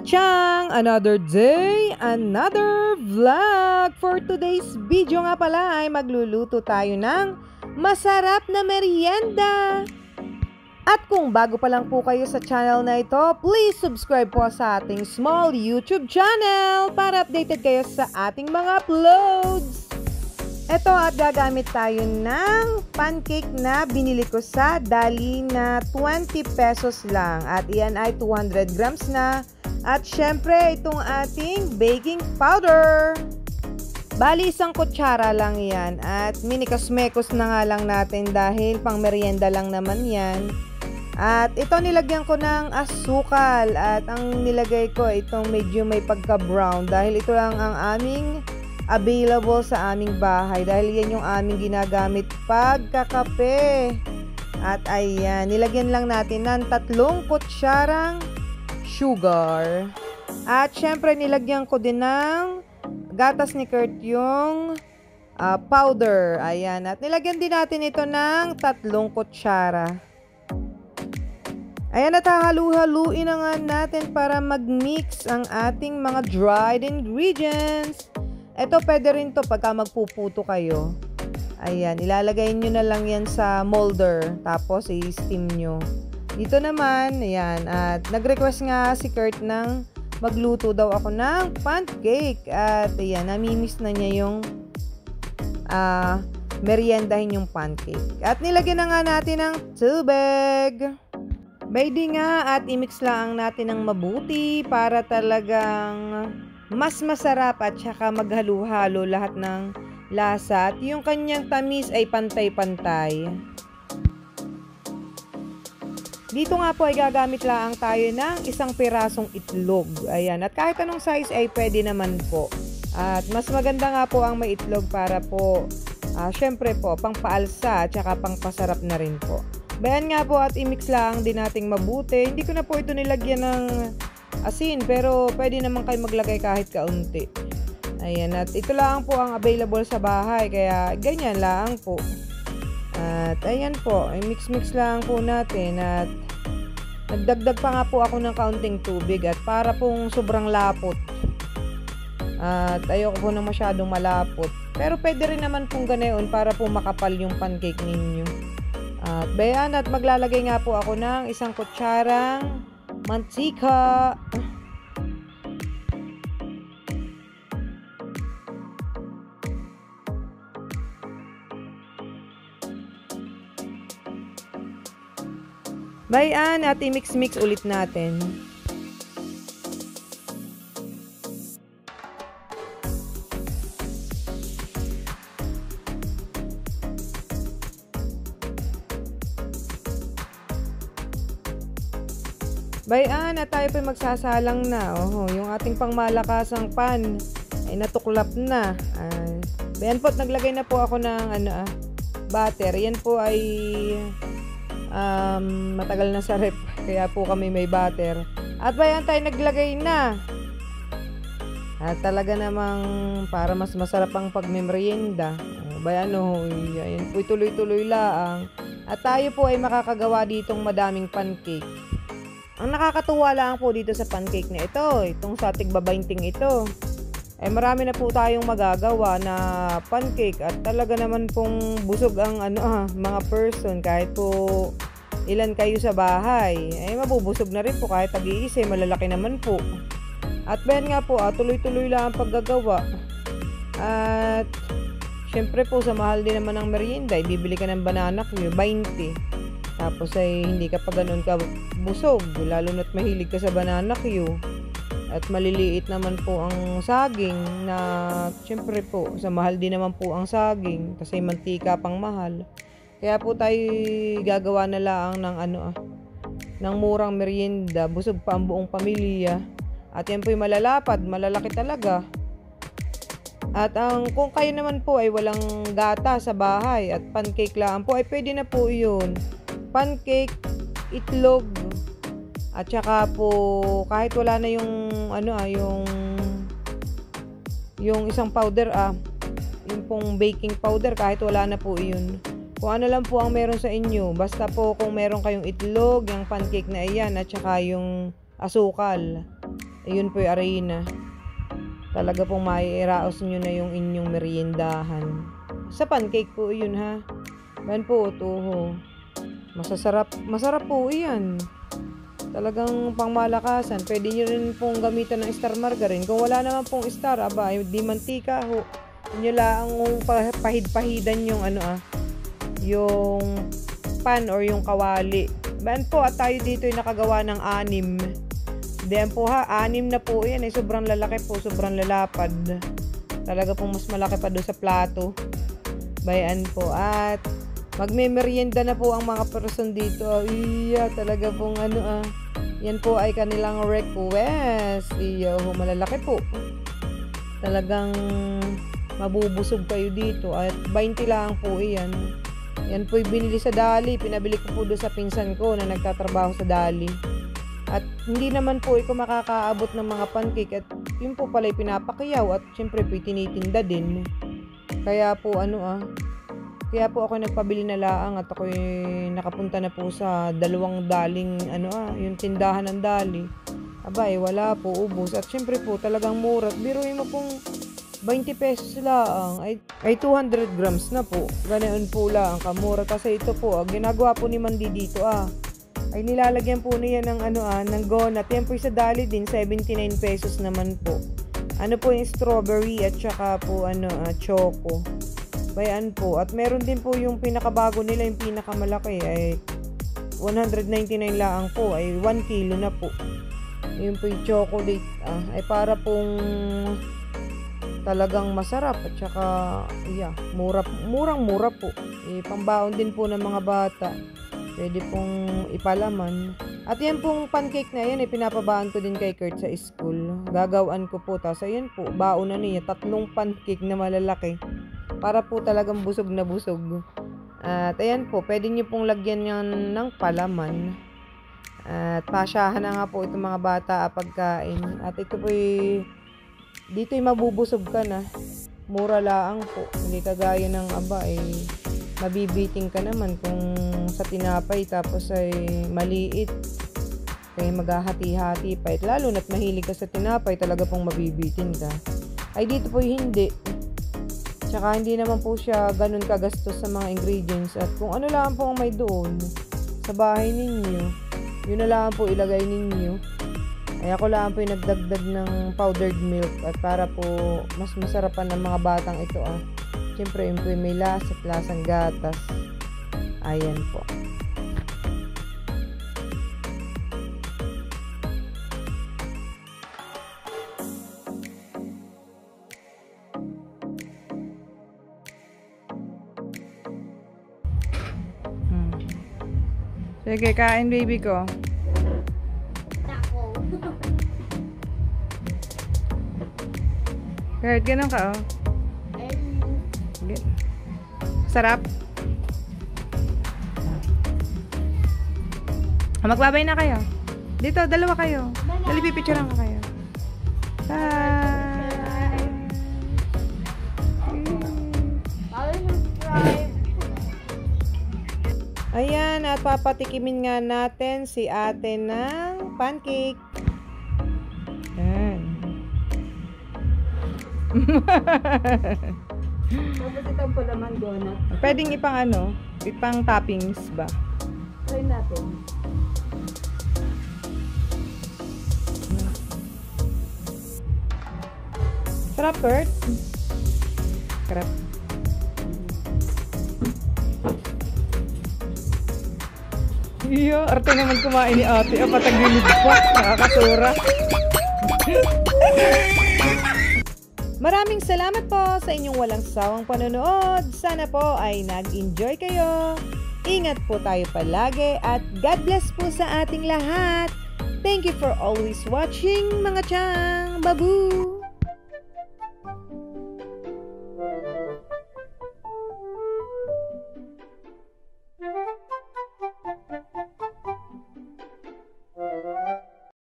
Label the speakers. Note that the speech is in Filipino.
Speaker 1: Chang! Another day, another vlog! For today's video nga pala ay magluluto tayo ng masarap na merienda! At kung bago pa lang po kayo sa channel na ito, please subscribe po sa ating small YouTube channel para updated kayo sa ating mga uploads! Ito at gagamit tayo ng pancake na binili ko sa Dali na 20 pesos lang. At iyan ay 200 grams na. At syempre itong ating baking powder. Bali isang kutsara lang yan. At minikos-mekos na nga lang natin dahil pang merienda lang naman yan. At ito nilagyan ko ng asukal. At ang nilagay ko itong medyo may pagka-brown. Dahil ito lang ang aming available sa aming bahay dahil yan yung aming ginagamit pagkakape. At ayan, nilagyan lang natin ng 3 kutsarang sugar. At syempre nilagyan ko din ng gatas ni Kurt yung powder. Ayan, at nilagyan din natin ito ng 3 kutsara. Ayan, at hahalu-haluin na nga natin para mag-mix ang ating mga dried ingredients. Ito pwede rin to pagka magpuputo kayo. Ayan, ilalagay nyo na lang yan sa molder. Tapos i-steam nyo. Dito naman, ayan. At nag-request nga si Kurt ng magluto daw ako ng pancake. At ayan, namimiss na niya yung meriendahin yung pancake. At nilagyan na nga natin ng tubig. Pwede nga at i-mix lang natin ng mabuti para talagang mas masarap at saka maghalo-halo lahat ng lasa at yung kanyang tamis ay pantay-pantay. Dito nga po ay gagamit lang tayo ng 1 pirasong itlog. Ayan, at kahit anong size ay pwede naman po. At mas maganda nga po ang may itlog para po syempre po pangpaalsa at saka pangpasarap na rin po. Bayan nga po at i-mix lang din nating mabuti. Hindi ko na po ito nilagyan ng asin, pero pwede naman kayo maglagay kahit kaunti. Ayan, at ito lang po ang available sa bahay, kaya ganyan lang po. At ayan po, i-mix-mix lang po natin. At nagdagdag pa nga po ako ng kaunting tubig at para pong sobrang lapot. At ayoko po na masyadong malapot. Pero pwede rin naman pong ganayon para po makapal yung pancake ninyo. At bayan, at maglalagay nga po ako ng 1 kutsarang mantika. Bayan, at i-mix-mix ulit natin. Bayan, at tayo pa magsasalang na. Yung ating pangmalakasang pan ay natuklap na. Bayan po, naglagay na po ako ng butter. Yan po ay matagal na sa rep. Kaya po kami may butter. At bayan, tayo naglagay na. At talaga namang para mas masarap ang pagmemerienda. Bayan, yan po tuloy-tuloy lang. At tayo po ay makakagawa ditong madaming pancake. Ang nakakatuwa lang po dito sa pancake na ito, itong sa tigbabainting ito, ay marami na po tayong magagawa na pancake at talaga naman pong busog ang mga person kahit po ilan kayo sa bahay, ay mabubusog na rin po kahit tag-iisa, malalaki naman po. At ben nga po, tuloy-tuloy lang ang paggagawa. At syempre po sa mahal din naman ng merienda, bibili ka ng banana Q, 20. Tapos ay hindi ka pa ganun ka busog, lalo na't mahilig ka sa banana Q. At maliliit naman po ang saging na syempre po, sa mahal din naman po ang saging, kasi mantika pang mahal. Kaya po tayo gagawa na lang ng ng murang merienda, busog pa ang buong pamilya. At yan po yung malalapad, malalaki talaga. At kung kayo naman po ay walang gata sa bahay at pancake lang po, ay pwede na po yun. Pancake, itlog, at saka po kahit wala na yung yung isang powder yung pong baking powder, kahit wala na po yun. Kung ano lang po ang meron sa inyo, basta po kung meron kayong itlog, yung pancake na iyan, at saka yung asukal. Ayun po yung arena. Talaga pong maiiraos nyo na yung inyong meriendahan. Sa pancake po yun ha. Yan po, tuho. Masarap po yan. Talagang pangmalakasan. Pwede nyo rin pong gamitan ng star margarine. Kung wala naman pong star, aba, di mantika ho. Inyo lang pahid-pahidan yung yung pan or yung kawali. Bayan po at tayo dito ay nakagawa ng 6. Diyan po ha, 6 na po yan. Sobrang lalaki po, sobrang lalapad. Talaga pong mas malaki pa doon sa plato. Bayan po. At magme-merienda na po ang mga person dito. Iya, talaga pong yan po ay kanilang request. Iya, malalaki po. Talagang mabubusog kayo dito. At 20 lang po iyan. Yan po binili sa Dali. Pinabili ko po doon sa pinsan ko na nagtatrabaho sa Dali. At hindi naman po ako makakaabot ng mga pancake. At yun po pala pinapakiyaw. At syempre po tinitinda din. Kaya po kaya po ako nagpabili na laang at ako nakapunta na po sa 2 daling yung tindahan ng Dali. Abay, wala po, ubos. At syempre po talagang mura. At biruin mo pong 20 pesos laang ay 200 grams na po. Ganoon po lang kamura. Kasi ito po, ginagawa po ni Mandi dito ay nilalagyan po niya ng ng gonat. Yan po sa Dali din, 79 pesos naman po. Ano po yung strawberry at saka po choco. Bayan po. At meron din po yung pinakabago nila, yung pinakamalaki ay 199 lang po. Ay 1 kilo na po. Yung po yung chocolate. Ay para pong talagang masarap. At saka, murang-mura po. Pambaon din po ng mga bata. Pwede pong ipalaman. At yan pong pancake na yan, pinapabaan ko din kay Kurt sa school. Gagawan ko po. Tapos ayan po, baon na niya. 3 pancake na malalaki. Para po talagang busog na busog. At ayan po, pwede nyo pong lagyan yan ng palaman. At pasyahan na nga po itong mga bata pagkain. At ito po dito mabubusog ka na. Mura lang po. Hindi kagaya ng mabibiting ka naman kung sa tinapay tapos ay maliit. Kaya maghahati-hati pa. At lalo na't mahilig ka sa tinapay, talaga pong mabibitin ka. Ay dito po hindi. Tsaka hindi naman po siya ganun kagastos sa mga ingredients. At kung ano lang po ang may doon sa bahay ninyo, yun na lang po ilagay ninyo. Ay ako lang po yung nagdagdag ng powdered milk. At para po mas masarapan ng mga batang ito Siyempre yun po yung may lasa at lasang gatas. Ayan po. Sige, kain baby ko.
Speaker 2: Tako.
Speaker 1: Kahit ganun ka Sarap. Magbabay na kayo. Dito, 2 kayo. Dali, pipicturean ka kayo. Bye! Ayan, at papatikimin nga natin si ate ng pancake. Ayan.
Speaker 2: Tapos itong palaman donut.
Speaker 1: Pwedeng ipang toppings ba?
Speaker 2: Try natin.
Speaker 1: Sarap, Kurt. Sarap. Iyo, arte naman kumain ni ate. Patagilid pa. Nakakasura. Maraming salamat po sa inyong walang sawang panonood. Sana po ay nag-enjoy kayo. Ingat po tayo palagi at God bless po sa ating lahat. Thank you for always watching mga chang. Babu!